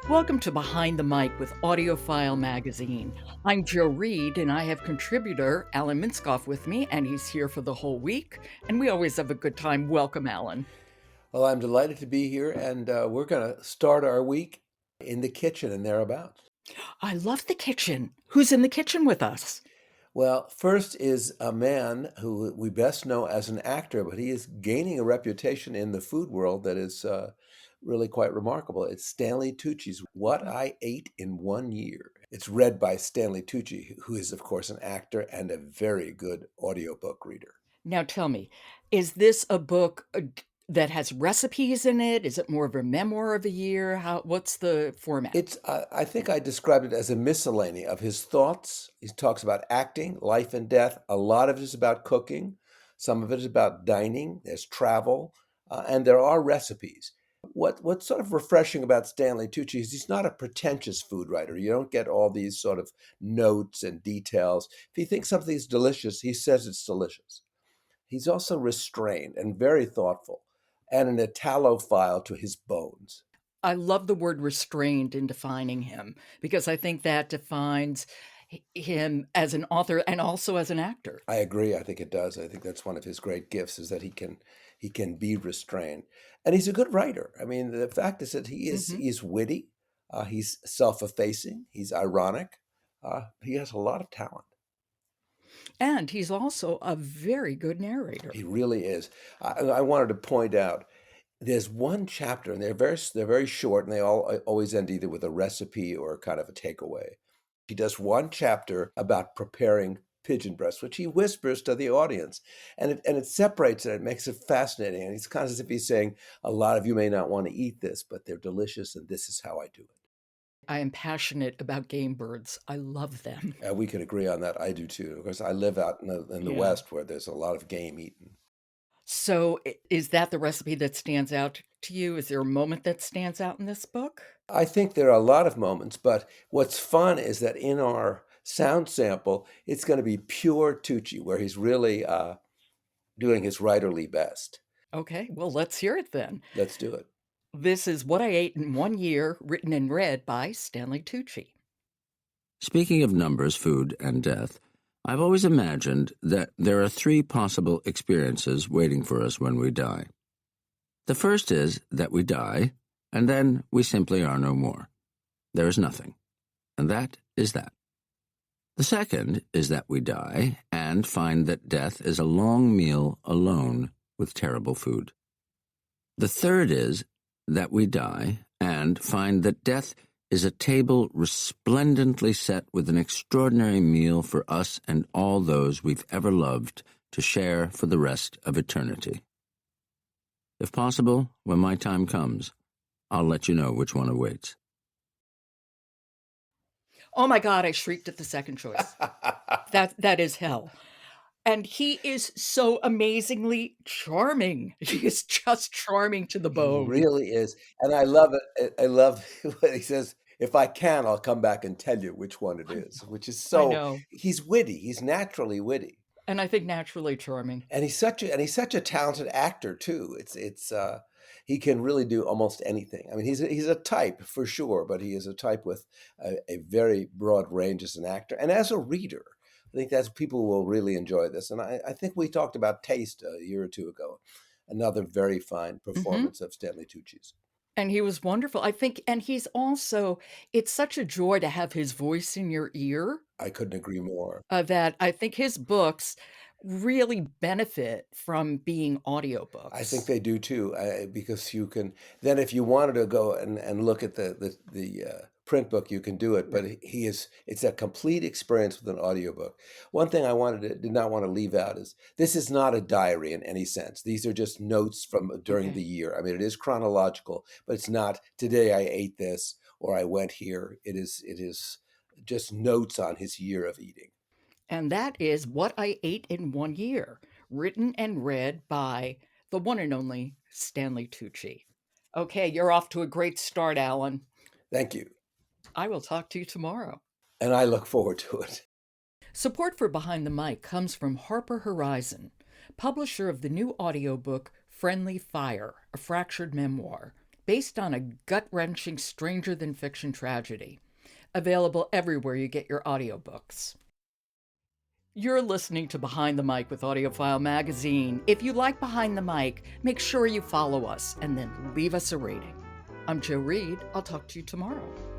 Welcome to Behind the Mic with AudioFile magazine. I'm Joe Reed, and I have contributor Alan Minskoff with me, and he's here for the whole week. And we always have a good time. Welcome, Alan. Well, I'm delighted to be here, and we're going to start our week in the kitchen and thereabouts. I love the kitchen. Who's in the kitchen with us? Well, first is a man who we best know as an actor, but he is gaining a reputation in the food world that is really quite remarkable. It's Stanley Tucci's What I Ate in 1 Year. It's read by Stanley Tucci, who is, of course, an actor and a very good audiobook reader. Now tell me, is this a book that has recipes in it? Is it more of a memoir of a year? What's the format? I think I described it as a miscellany of his thoughts. He talks about acting, life and death. A lot of it is about cooking. Some of it is about dining. There's travel, and there are recipes. What's sort of refreshing about Stanley Tucci is he's not a pretentious food writer. You don't get all these sort of notes and details. If he thinks something's delicious, he says it's delicious. He's also restrained and very thoughtful, and an Italophile to his bones. I love the word restrained in defining him because I think that defines him as an author and also as an actor. I agree. I think it does. I think that's one of his great gifts is that he can be restrained, and he's a good writer. I mean, the fact is that Mhm. he's witty, he's self-effacing, he's ironic. He has a lot of talent. And he's also a very good narrator. He really is. I wanted to point out there's one chapter, and they're very short, and they all always end either with a recipe or kind of a takeaway. He does one chapter about preparing pigeon breast, which he whispers to the audience, and it separates it. It makes it fascinating, and it's kind of as if he's saying, "A lot of you may not want to eat this, but they're delicious, and this is how I do it." I am passionate about game birds. I love them. We can agree on that. I do too, because I live out in the Yeah. West where there's a lot of game eaten. So is that the recipe that stands out to you? Is there a moment that stands out in this book? I think there are a lot of moments, but what's fun is that in our sound sample, it's going to be pure Tucci, where he's really doing his writerly best. Okay, well, let's hear it then. Let's do it. This is What I Ate in 1 Year, written and read by Stanley Tucci. Speaking of numbers, food, and death, I've always imagined that there are three possible experiences waiting for us when we die. The first is that we die, and then we simply are no more. There is nothing. And that is that. The second is that we die and find that death is a long meal alone with terrible food. The third is that we die and find that death is a table resplendently set with an extraordinary meal for us and all those we've ever loved to share for the rest of eternity. If possible, when my time comes, I'll let you know which one awaits. Oh my God, I shrieked at the second choice. That is hell. And he is so amazingly charming. He is just charming to the He bone. really is, and I love it. I love what he says, "If I can, I'll come back and tell you which one it I is," which is I so know, he's witty, he's naturally witty, and I think naturally charming. and he's such a talented actor too. He can really do almost anything. I mean, he's a type for sure, but he is a type with a very broad range as an actor and as a reader. I think that's people will really enjoy this, and I think we talked about taste a year or two ago. Another very fine Mhm. performance of Stanley Tucci's. And he was wonderful. I think and he's also it's such a joy to have his voice in your ear, I couldn't agree more. that I think his books really benefit from being I think audiobooks. they do too, because you can then if you wanted to go and look at print book, you can do it, but Right. he is it's a complete experience with an audiobook. One thing did not want to leave out is this is not a diary in any sense. These are just notes from during the Okay. year. I mean, it is chronological, but it's not today I ate this or I went here. It is just notes on his year of eating. And that is What I Ate in 1 Year, written and read by the one and only Stanley Tucci. Okay, you're off to a great start, Alan. Thank you. I will talk to you tomorrow. And I look forward to it. Support for Behind the Mic comes from Harper Horizon, publisher of the new audiobook Friendly Fire, a fractured memoir. based on a gut-wrenching stranger-than-fiction tragedy. Available everywhere you get your audiobooks. You're listening to Behind the Mic with AudioFile magazine. If you like Behind the Mic, make sure you follow us and then leave us a rating. I'm Jo Reed. I'll talk to you tomorrow.